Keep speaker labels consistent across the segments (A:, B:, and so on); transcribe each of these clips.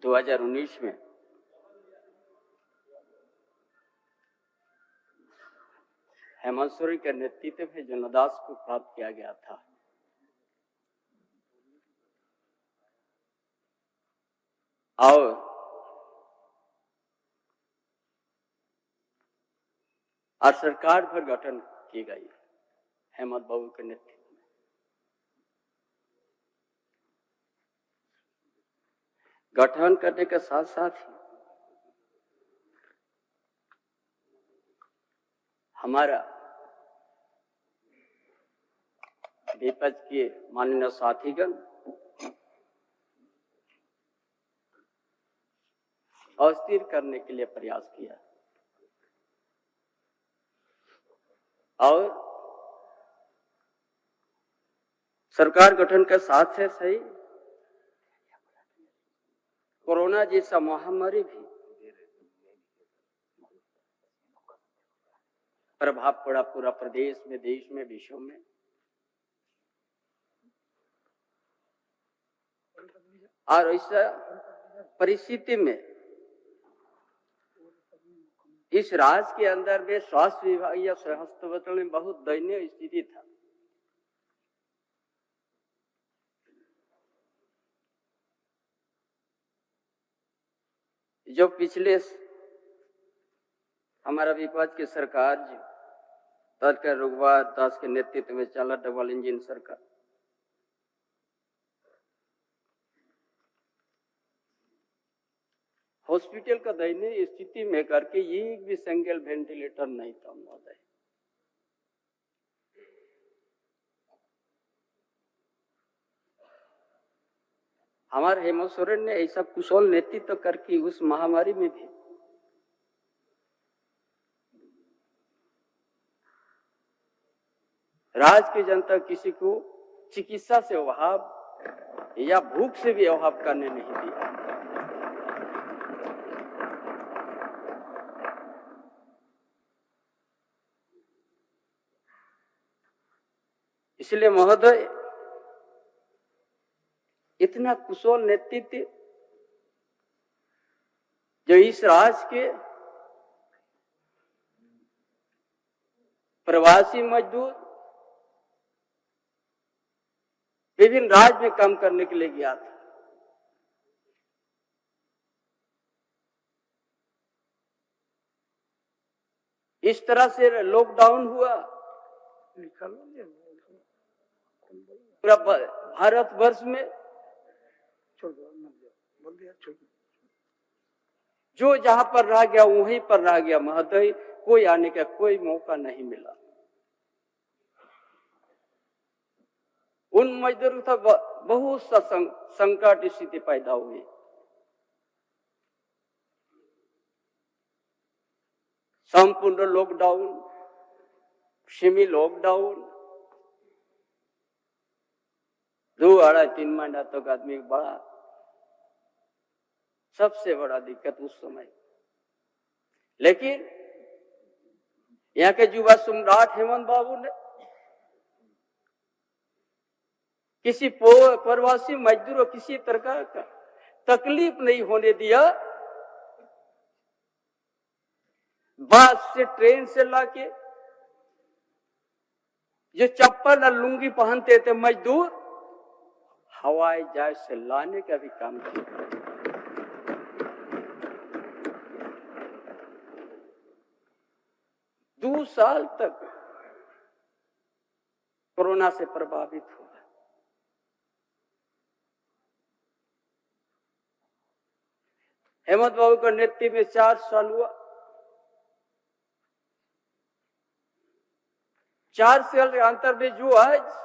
A: 2019 में हेमंत सोरेन के नेतृत्व में जनदास को प्राप्त किया गया था। और सरकार पर गठन की गई हेमंत बाबू के नेतृत्व में। गठन करने के साथ साथ ही हमारा विपक्ष के माननीय साथीगण अस्थिर करने के लिए प्रयास किया और सरकार गठन के साथ से सही कोरोना जैसा महामारी भी प्रभाव पड़ा पूरा प्रदेश में, देश में, विश्व में। और ऐसा परिस्थिति में इस राज्य के अंदर में स्वास्थ्य विभाग या स्वास्थ्य अस्पताल में बहुत दयनीय स्थिति था। जो पिछले हमारा विपक्ष की सरकार जो डॉक्टर रघुवर दास के नेतृत्व में चला डबल इंजन सरकार, हॉस्पिटल का दयनीय स्थिति में करके एक भी सिंगल वेंटिलेटर नहीं था महोदय। हमारे हेमंत सोरेन ने ऐसा कुशल नेतृत्व करके उस महामारी में भी राज्य की जनता किसी को चिकित्सा से अभाव या भूख से भी अभाव करने नहीं दिया। इसलिए महोदय इतना कुशल नेतृत्व जो इस राज्य के प्रवासी मजदूर विभिन्न राज्य में काम करने के लिए गया था, इस तरह से लॉकडाउन हुआ पूरा भारतवर्ष में। जो जहां पर रह गया वहीं पर रह गया महोदय, कोई आने का कोई मौका नहीं मिला। उन मजदूरों का बहुत सा संकट स्थिति पैदा हुई। संपूर्ण लॉकडाउन, सेमी लॉकडाउन, 2-3 महीना तक आदमी बड़ा सबसे बड़ा दिक्कत उस समय। लेकिन यहाँ के युवा सम्राट हेमंत बाबू ने किसी प्रवासी मजदूर को किसी तरह का तकलीफ नहीं होने दिया। बस से, ट्रेन से लाके जो चप्पल और लुंगी पहनते थे मजदूर, हवाई जहाज से लाने का भी काम किया। 2 साल तक कोरोना से प्रभावित हुआ। हेमंत बाबू का नेतृत्व में 4 साल हुआ। 4 साल के अंतर में जो आज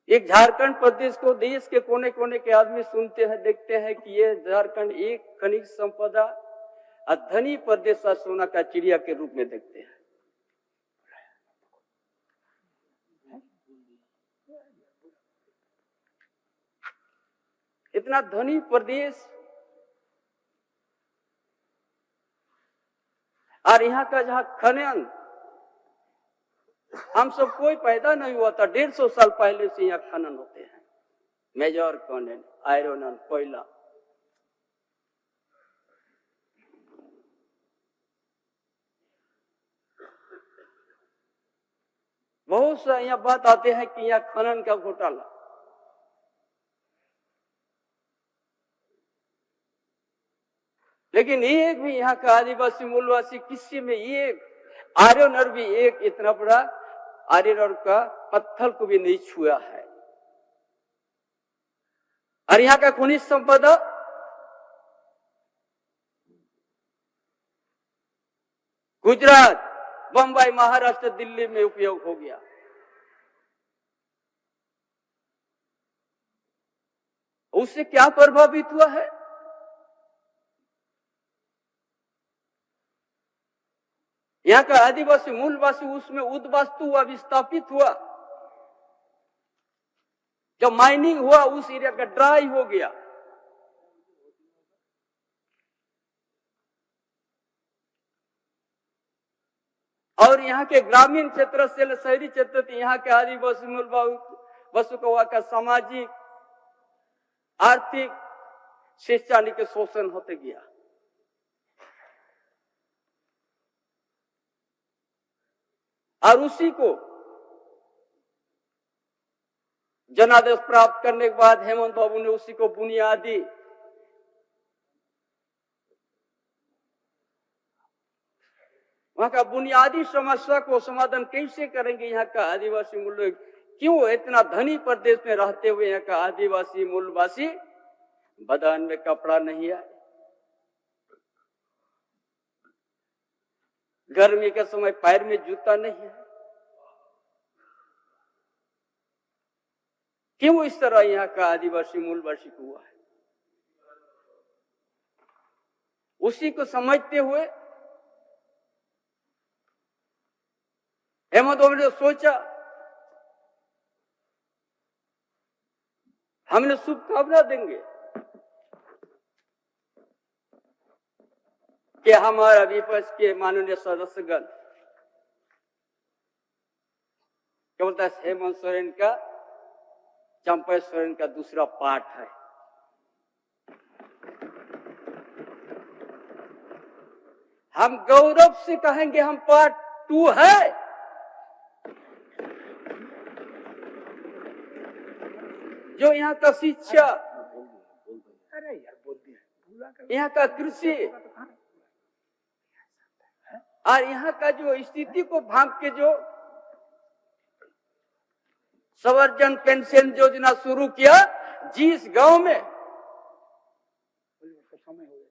A: एक झारखंड प्रदेश को देश के कोने कोने के आदमी सुनते हैं, देखते हैं कि ये झारखंड एक खनिज संपदा और धनी प्रदेश का सोना का चिड़िया के रूप में देखते हैं। इतना धनी प्रदेश और यहाँ का जहाँ खनन हम सब कोई पैदा नहीं हुआ था, 150 साल पहले से यहाँ खनन होते हैं। मेजर कौन है? आयरन और कोयला। बहुत सा यहाँ बात आते हैं कि यहाँ खनन का घोटाला, लेकिन एक भी यहाँ का आदिवासी मूलवासी किसी में ये आयरन और भी एक इतना बड़ा आयरन का पत्थर को भी नहीं छुआ है। और यहाँ का खनिज संपदा गुजरात, बंबई, महाराष्ट्र, दिल्ली में उपयोग हो गया। उससे क्या प्रभावित हुआ है? यहाँ का आदिवासी मूलवासी उसमें उद्वास्तु हुआ, विस्थापित हुआ। जब माइनिंग हुआ उस एरिया का ड्राई हो गया। और यहाँ के ग्रामीण क्षेत्र से शहरी क्षेत्र यहाँ के आदिवासी मूलवासी का सामाजिक, आर्थिक, शैक्षणिक शोषण होते गया। और उसी को जनादेश प्राप्त करने के बाद हेमंत बाबू ने उसी को बुनियादी वहां का बुनियादी समस्या को समाधान कैसे करेंगे? यहाँ का आदिवासी मूल क्यों इतना धनी प्रदेश में रहते हुए यहाँ का आदिवासी मूलवासी बदन में कपड़ा नहीं आए, गर्मी के समय पैर में जूता नहीं है, क्यों इस तरह यहाँ का आदिवासी मूलवासी को हुआ है? उसी को समझते हुए हेमंत बाबू ने सोचा, हमने शुभकामना देंगे कि हमारा विपक्ष के माननीय सदस्यगण क्या बोलता है, हेमंत सोरेन का, चंपा सोरेन का दूसरा पार्ट है। हम गौरव से कहेंगे हम पार्ट 2 है। जो यहाँ का शिक्षा, यहाँ का कृषि और यहाँ का जो स्थिति को भांप के जो संवर्धन पेंशन योजना शुरू किया, जिस गांव में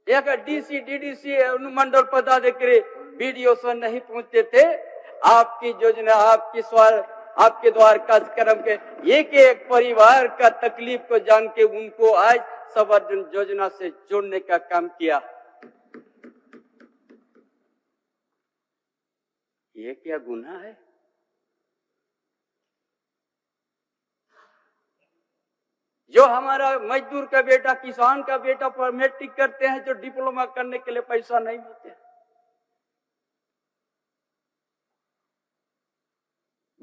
A: यहाँ का डीसी, डीडीसी, अनुमंडल पदाधिकारी, बीडीओ से नहीं पहुंचते थे, आपकी योजना, आपके द्वार कार्यक्रम के एक एक परिवार का तकलीफ को जान के उनको आज संवर्धन योजना से जोड़ने का काम किया। ये क्या गुनाह है? जो हमारा मजदूर का बेटा, किसान का बेटा पर मैट्रिक करते हैं, जो डिप्लोमा करने के लिए पैसा नहीं मिलते,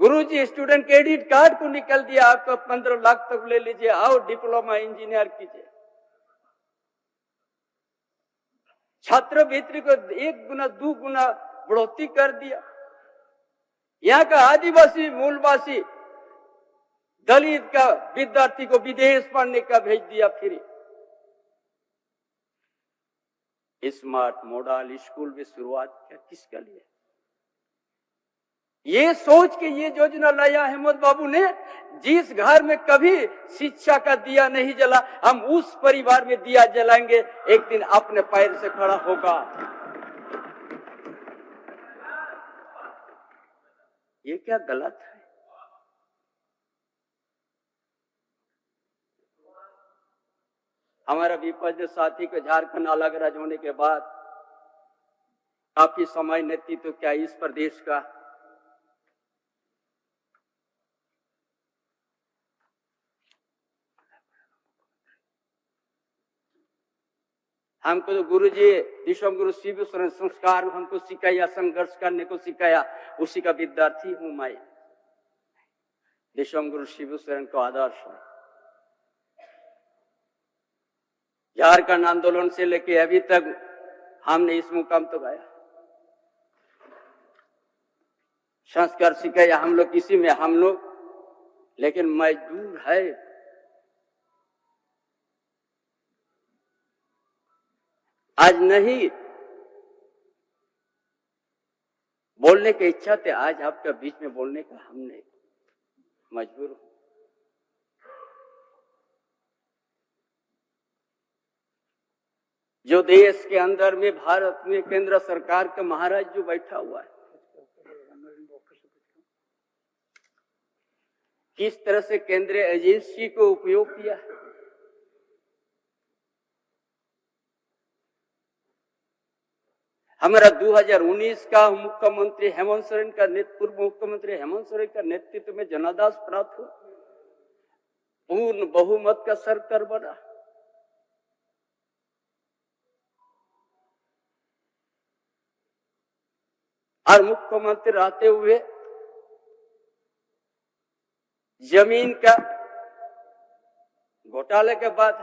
A: गुरुजी स्टूडेंट क्रेडिट कार्ड को निकल दिया, आपका 15 लाख तक ले लीजिए, आओ डिप्लोमा इंजीनियर कीजिए। छात्रवृत्ति को 1 गुना 2 गुना बढ़ोतरी कर दिया। यहाँ का आदिवासी मूलवासी दलित का विद्यार्थी को विदेश पढ़ने का भेज दिया फ्री। स्मार्ट मॉडल स्कूल में शुरुआत किया, किसके लिए? ये सोच के ये योजना लाया हेमंत बाबू ने, जिस घर में कभी शिक्षा का दिया नहीं जला, हम उस परिवार में दिया जलाएंगे, एक दिन अपने पैर से खड़ा होगा। ये क्या गलत है? हमारा विपक्ष साथी को झारखंड अलग राज्य होने के बाद काफी समय नेतृत्व क्या इस प्रदेश का, हमको तो गुरुजी विश्वम गुरु शिव सोरेन संस्कार हमको सिखाया, संघर्ष करने को सिखाया, उसी का विद्यार्थी हूं मैं। विश्वम गुरु शिव सोरेन को आदर्श है। झारखंड आंदोलन से लेके अभी तक हमने इस मुकाम तो गया। संस्कार सिखाया हम लोग किसी में हम लोग, लेकिन मजदूर है। आज नहीं बोलने की इच्छा थे, आज आपका बीच में बोलने का हमने मजबूर हूं। जो देश के अंदर में भारत में केंद्र सरकार का महाराज जो बैठा हुआ है, किस तरह से केंद्रीय एजेंसी को उपयोग किया है। हमारा 2019 का मुख्यमंत्री हेमंत सोरेन का पूर्व मुख्यमंत्री हेमंत सोरेन का नेतृत्व में जनादेश प्राप्त हुआ, पूर्ण बहुमत का सरकार बना। और मुख्यमंत्री रहते हुए जमीन का घोटाले के बाद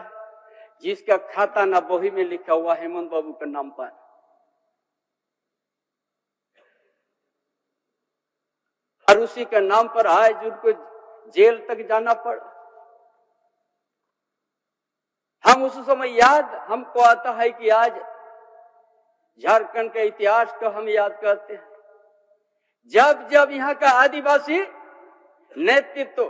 A: जिसका खाता ना बही में लिखा हुआ हेमंत बाबू के नाम पर, और उसी के नाम पर आज उनको जेल तक जाना पड़ा। हम उस समय याद हमको आता है कि आज झारखंड के इतिहास को हम याद करते हैं, जब जब यहाँ का आदिवासी नेतृत्व,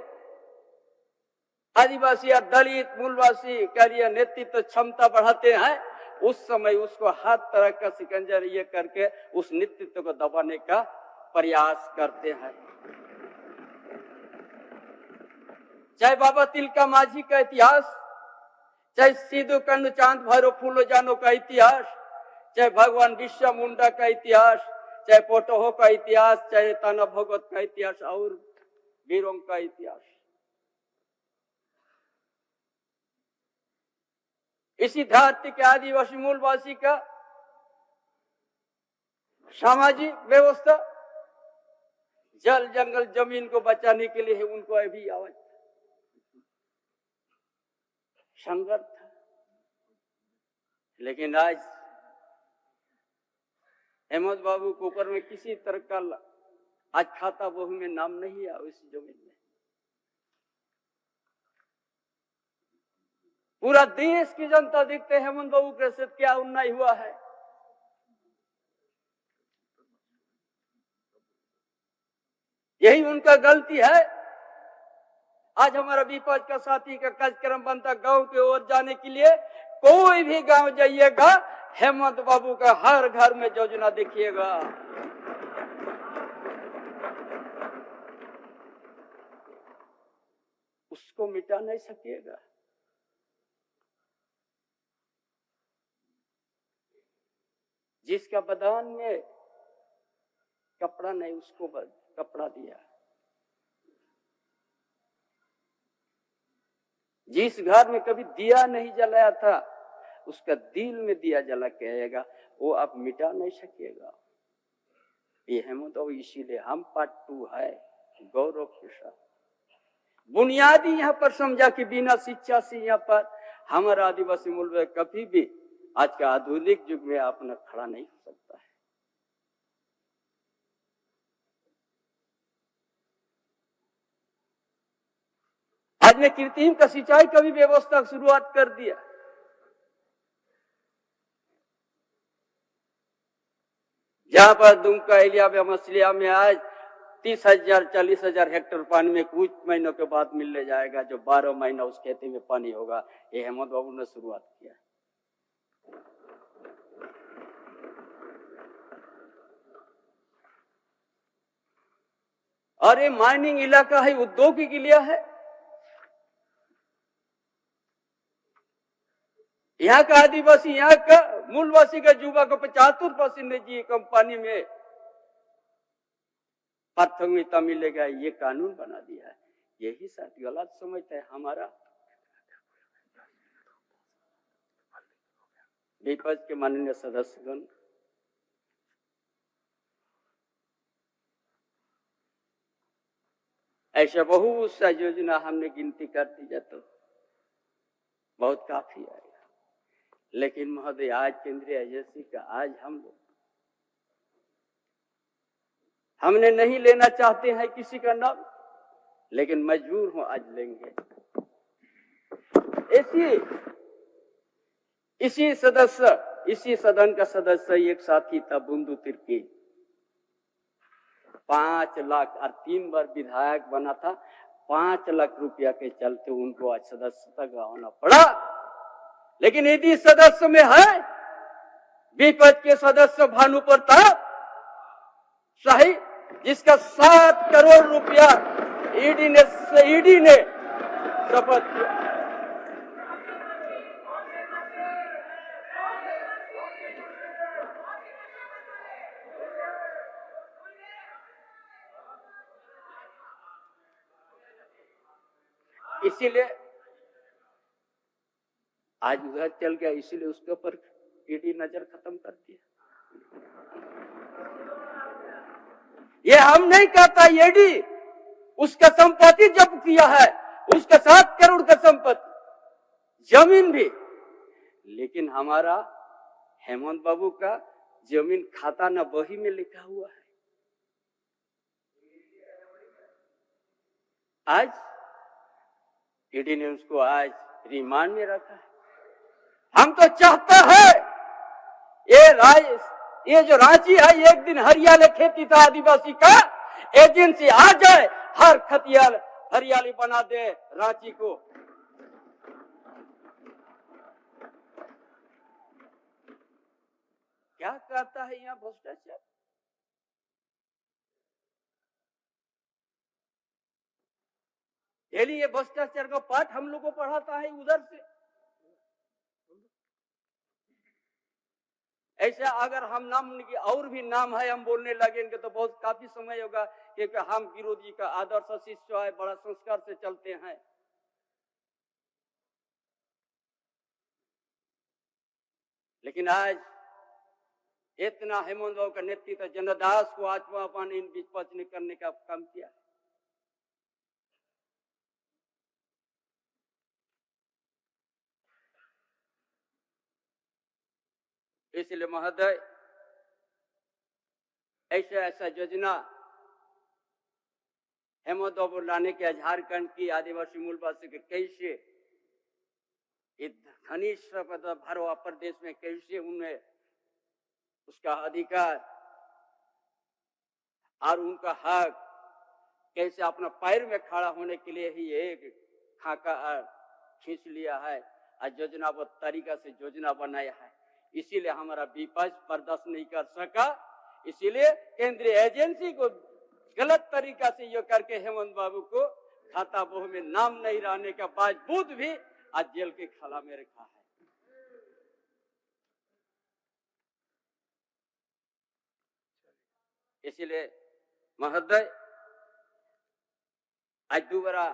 A: आदिवासी या दलित मूलवासी का लिए नेतृत्व क्षमता बढ़ाते हैं, उस समय उसको हर तरह का शिकंजा ये करके उस नेतृत्व को दबाने का प्रयास करते हैं। चाहे बाबा तिलका माझी का इतिहास, चाहे सिद्धू कान्हू चांद भैरव फूलो जानो का इतिहास, चाहे भगवान बिरसा मुंडा का इतिहास, चाहे पोटोहो का इतिहास, चाहे ताना भगत का इतिहास और वीरों का इतिहास, इसी धरती के आदिवासी मूलवासी का सामाजिक व्यवस्था, जल जंगल जमीन को बचाने के लिए उनको अभी आवाज संघर्ष था। लेकिन आज हेमंत बाबू के ऊपर में किसी तरह का आज खाता बही में नाम नहीं है उस जमीन में। पूरा देश की जनता देखते हैं हेमंत बाबू के साथ क्या अन्याय हुआ है। यही उनका गलती है। आज हमारा विपक्ष का साथी का कार्यक्रम बनता गांव की ओर जाने के लिए, कोई भी गांव जाइएगा हेमंत बाबू का हर घर में योजना देखिएगा। उसको मिटा नहीं सकिएगा। जिसका बदान में कपड़ा नहीं उसको कपड़ा दिया, जिस घर में कभी दिया नहीं जलाया था उसका दिल में दिया जला के आएगा, वो आप मिटा नहीं सकिएगा। ये हेमंत बाबू, इसीलिए हम पार्ट 2 है गौरव के साथ। बुनियादी यहाँ पर समझा कि बिना शिक्षा से यहाँ पर हमारा आदिवासी मूल में कभी भी आज का आधुनिक युग में अपना खड़ा नहीं हो सकता है। आज ने कृत्रिम का सिंचाई का भी व्यवस्था शुरुआत कर दिया। जहां पर दुमका एलिया में मछलिया में आज 30,000 40,000 हेक्टेयर पानी में कुछ महीनों के बाद मिलने जाएगा, जो 12 महीना उस खेती में पानी होगा। ये हेमंत बाबू ने शुरुआत किया। और ये माइनिंग इलाका है, उद्योगिक इलाका है। यहाँ का आदिवासी, यहाँ का मूलवासी का युवा को 75% निजी कंपनी में प्राथमिकता मिलेगा, ये कानून बना दिया है। यही साथ गलत समझता है हमारा विपक्ष के माननीय सदस्यगण। ऐसा बहुत सा योजना हमने गिनती करती जाए तो बहुत काफी आएगा। लेकिन महोदय आज केंद्रीय एजेंसी का आज हमने नहीं लेना चाहते हैं किसी का नाम, लेकिन मजबूर हूं आज लेंगे। इसी सदन का सदस्य एक साथी था बुंदू तिर्की, 5 लाख और 3 बार विधायक बना था। 5 लाख रुपया के चलते उनको आज सदस्यता गंवाना पड़ा। लेकिन यदि सदस्य में है विपक्ष के सदस्य भानु प्रताप शाही, जिसका 7 करोड़ रुपया ईडी ने शपथ किया। इसीलिए आज उधर चल गया, इसीलिए उसके ऊपर ईडी नजर खत्म कर दिया। ये हम नहीं कहता, ईडी उसका संपत्ति जब्त किया है, उसका 7 करोड़ का संपत्ति, जमीन भी। लेकिन हमारा हेमंत बाबू का जमीन खाता न बही में लिखा हुआ है। आज ईडी ने उसको आज रिमांड में रखा है। हम तो चाहता है ये जो रांची है, एक दिन हरियाली खेती था आदिवासी का एजेंसी आ जाए, हर खतियाल हरियाली बना दे रांची को। क्या कहता है यहाँ भ्रष्टाचार? डेली ये भ्रष्टाचार का पाठ हम लोग को पढ़ाता है उधर से। ऐसा अगर हम नाम की और भी नाम है हम बोलने लगेंगे तो बहुत काफी समय होगा, क्योंकि हम विरोधी का आदर्श शिष्य है, बड़ा संस्कार से चलते हैं। लेकिन आज इतना हेमंत बाबू का नेतृत्व जनदास को आत्मापान इन विपक्ष ने करने का काम किया। इसलिए महोदय ऐसा योजना हेमंत बाबू लाने के झारखंड की आदिवासी मूलवासी के कैसे खनिज भरवा प्रदेश में कैसे उन्हें उसका अधिकार और उनका हक कैसे अपना पैर में खड़ा होने के लिए ही एक खाका खींच लिया है और योजनाबद्ध तरीका से योजना बनाया है। इसीलिए हमारा विपक्ष बर्दाश्त नहीं कर सका, इसीलिए केंद्रीय एजेंसी को गलत तरीका से ये करके हेमंत बाबू को खाता बोह में नाम नहीं रहने का बावजूद भी आज जेल के खाला में रखा है। इसीलिए महोदय आज दोबारा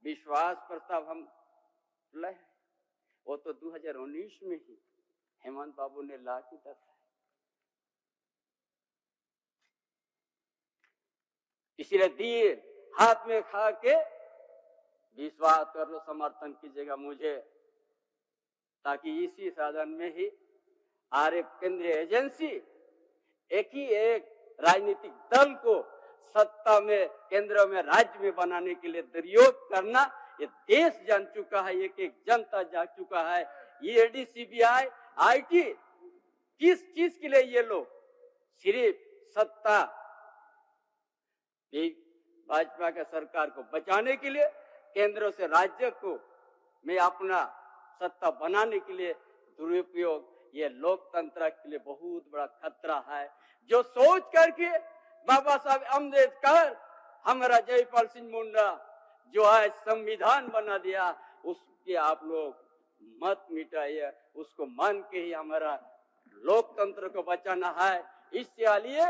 A: विश्वास प्रस्ताव हम लाए, वो तो 2019 में ही हेमंत बाबू ने ला के रखा है। इसीलिए दिए हाथ में खा के विश्वास कर लो, समर्थन कीजिएगा मुझे, ताकि इसी साधन में ही केंद्रीय एजेंसी एक राजनीतिक दल को सत्ता में केंद्र में राज्य में बनाने के लिए दुरुपयोग करना ये देश जान चुका है, एक जनता जान चुका है। ये ईडी सीबीआई आईटी किस चीज के लिए ये लोग सिर्फ सत्ता भाजपा के सरकार को बचाने के लिए, केंद्र से राज्य को में अपना सत्ता बनाने के लिए दुरुपयोग, ये लोकतंत्र के लिए बहुत बड़ा खतरा है। जो सोच करके बाबा साहब अम्बेडकर हमारा जयपाल सिंह मुंडा जो है संविधान बना दिया, उसके आप लोग मत मिटाइए, उसको मान के ही हमारा लोकतंत्र को बचाना है। इसके लिए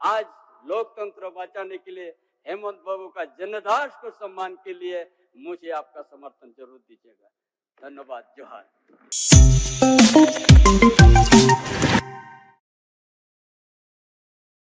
A: आज लोकतंत्र बचाने के लिए हेमंत बाबू का जनदास को सम्मान के लिए मुझे आपका समर्थन जरूर दीजिएगा। धन्यवाद। जोहार।